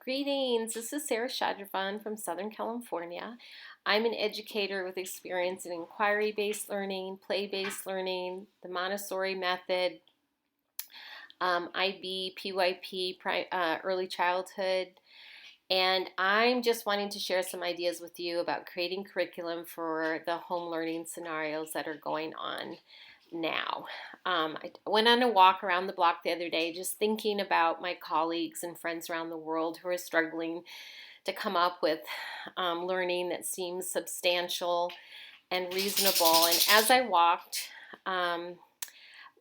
Greetings, this is Sarah Shadravan from Southern California. I'm an educator with experience in inquiry-based learning, play-based learning, the Montessori method, IB, PYP, early childhood, and I'm just wanting to share some ideas with you about creating curriculum for the home learning scenarios that are going on now. I went on a walk around the block the other day just thinking about my colleagues and friends around the world who are struggling to come up with learning that seems substantial and reasonable. And as I walked, um,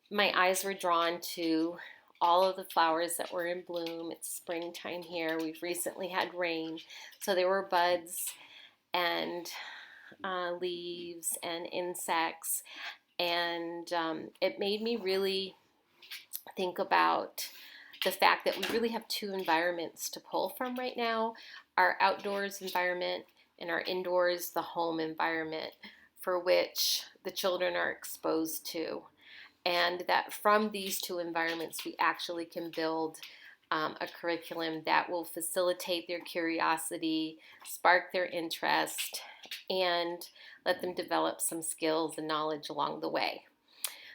my eyes were drawn to all of the flowers that were in bloom. It's springtime here. We've recently had rain, so there were buds and leaves and insects, and it made me really think about the fact that we really have two environments to pull from right now: our outdoors environment and our indoors, the home environment, for which the children are exposed to. And that from these two environments, we actually can build a curriculum that will facilitate their curiosity, spark their interest, and let them develop some skills and knowledge along the way.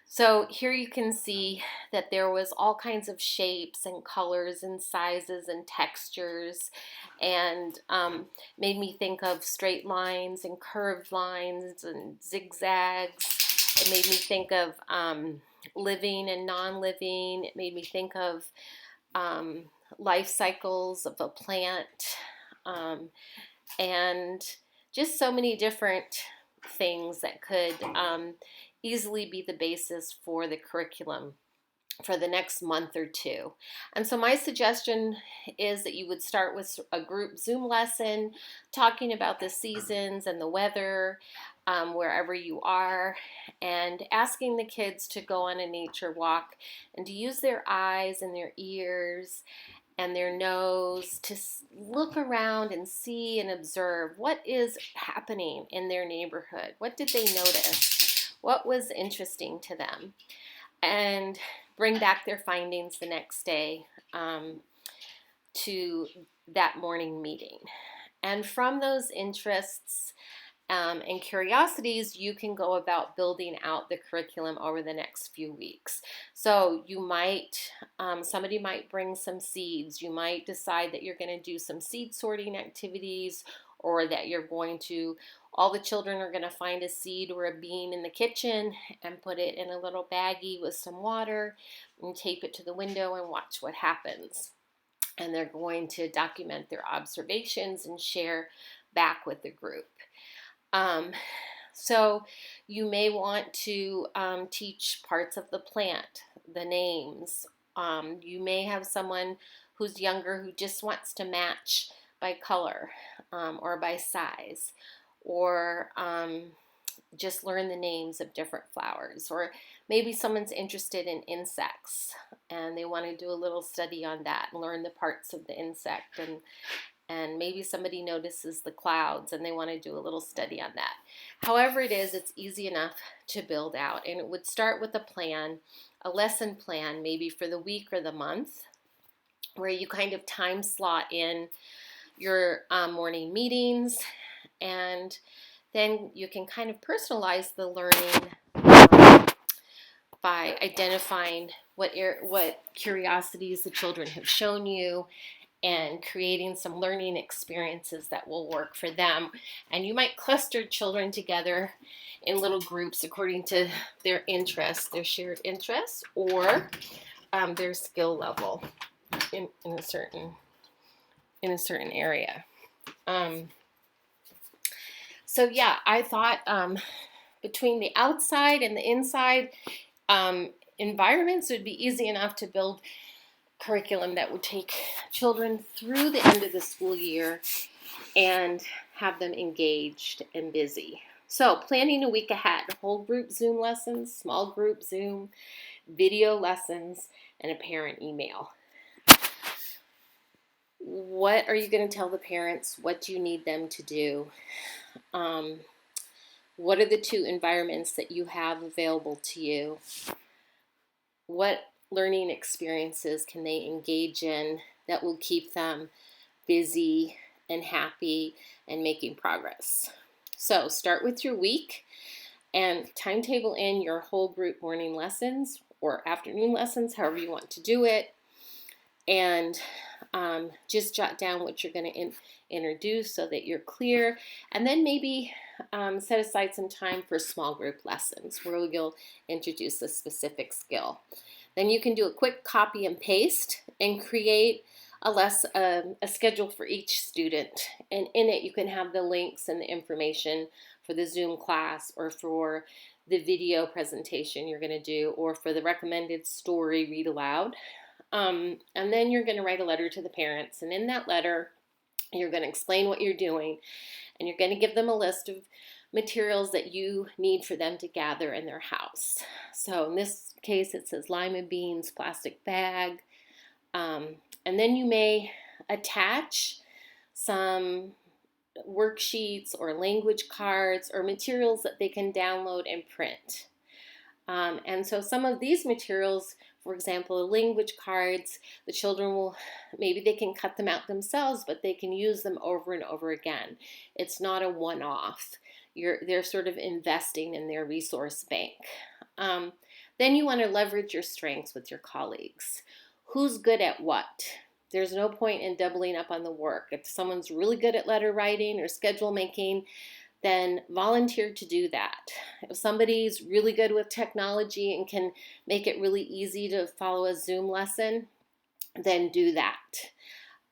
So here you can see that there was all kinds of shapes and colors and sizes and textures, and made me think of straight lines and curved lines and zigzags. It made me think of living and non-living. It made me think of life cycles of a plant, and just so many different things that could easily be the basis for the curriculum for the next month or two. And so my suggestion is that you would start with a group Zoom lesson talking about the seasons and the weather wherever you are, and asking the kids to go on a nature walk and to use their eyes and their ears and their nose to look around and see and observe what is happening in their neighborhood. What did they notice? What was interesting to them? And bring back their findings the next day to that morning meeting. And from those interests and curiosities, you can go about building out the curriculum over the next few weeks. So you might, somebody might bring some seeds. You might decide that you're going to do some seed sorting activities, or that you're going to, all the children are going to find a seed or a bean in the kitchen and put it in a little baggie with some water and tape it to the window and watch what happens. And they're going to document their observations and share back with the group. So you may want to teach parts of the plant, the names. You may have someone who's younger who just wants to match by color or by size, or just learn the names of different flowers. Or maybe someone's interested in insects and they want to do a little study on that and learn the parts of the insect, and maybe somebody notices the clouds and they want to do a little study on that. However it is, it's easy enough to build out, and it would start with a plan, a lesson plan, maybe for the week or the month, where you kind of time slot in your morning meetings, and then you can kind of personalize the learning by identifying what curiosities the children have shown you, and creating some learning experiences that will work for them. And you might cluster children together in little groups according to their interests, their shared interests, or their skill level in a certain area. So yeah, I thought between the outside and the inside environments, it would be easy enough to build curriculum that would take children through the end of the school year and have them engaged and busy. So planning a week ahead: whole group Zoom lessons, small group Zoom, video lessons, and a parent email. What are you going to tell the parents? What do you need them to do? What are the two environments that you have available to you? What learning experiences can they engage in that will keep them busy and happy and making progress. So start with your week and timetable in your whole group morning lessons or afternoon lessons, however you want to do it. And just jot down what you're going to introduce so that you're clear. And then maybe set aside some time for small group lessons where you'll introduce a specific skill. Then you can do a quick copy and paste and create a schedule for each student. And in it, you can have the links and the information for the Zoom class or for the video presentation you're going to do or for the recommended story read aloud. And then you're going to write a letter to the parents. And in that letter, you're going to explain what you're doing. And you're going to give them a list of materials that you need for them to gather in their house. So in this case, it says lima beans, plastic bag. And then you may attach some worksheets or language cards or materials that they can download and print. And so some of these materials, for example, the language cards, the children will, maybe they can cut them out themselves, but they can use them over and over again. It's not a one-off. They're sort of investing in their resource bank. Then you want to leverage your strengths with your colleagues. Who's good at what? There's no point in doubling up on the work. If someone's really good at letter writing or schedule making, then volunteer to do that. If somebody's really good with technology and can make it really easy to follow a Zoom lesson, then do that.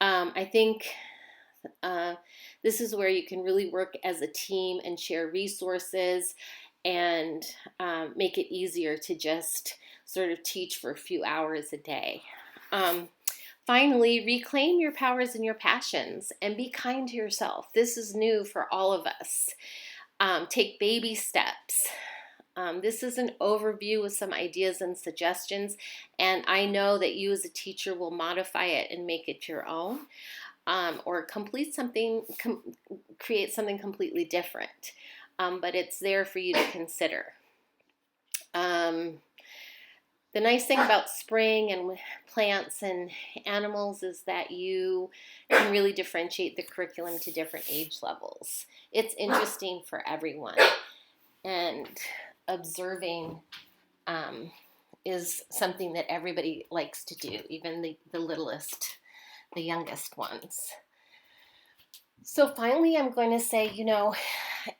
I think this is where you can really work as a team and share resources and make it easier to just sort of teach for a few hours a day. Finally, reclaim your powers and your passions and be kind to yourself. This is new for all of us. Take baby steps. This is an overview with some ideas and suggestions, and I know that you as a teacher will modify it and make it your own, or create something completely different. But it's there for you to consider. The nice thing about spring and plants and animals is that you can really differentiate the curriculum to different age levels. It's interesting for everyone. And observing is something that everybody likes to do, even the littlest, the youngest ones. So finally, I'm going to say,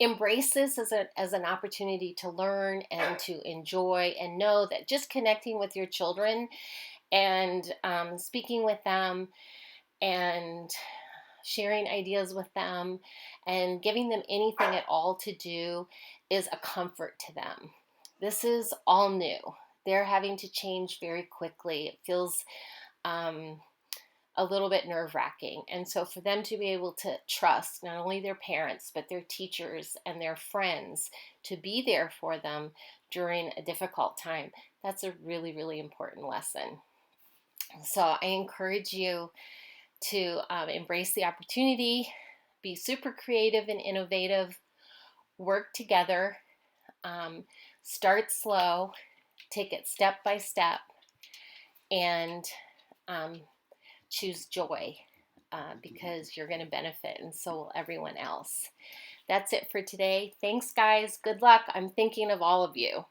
embrace this as an opportunity to learn and to enjoy, and know that just connecting with your children and speaking with them and sharing ideas with them and giving them anything at all to do is a comfort to them. This is all new. They're having to change very quickly. It feels a little bit nerve-wracking. And so for them to be able to trust not only their parents, but their teachers and their friends to be there for them during a difficult time, that's a really, really important lesson. So I encourage you to embrace the opportunity, be super creative and innovative, work together, start slow, take it step by step, and choose joy because you're going to benefit, and so will everyone else. That's it for today. Thanks, guys. Good luck. I'm thinking of all of you.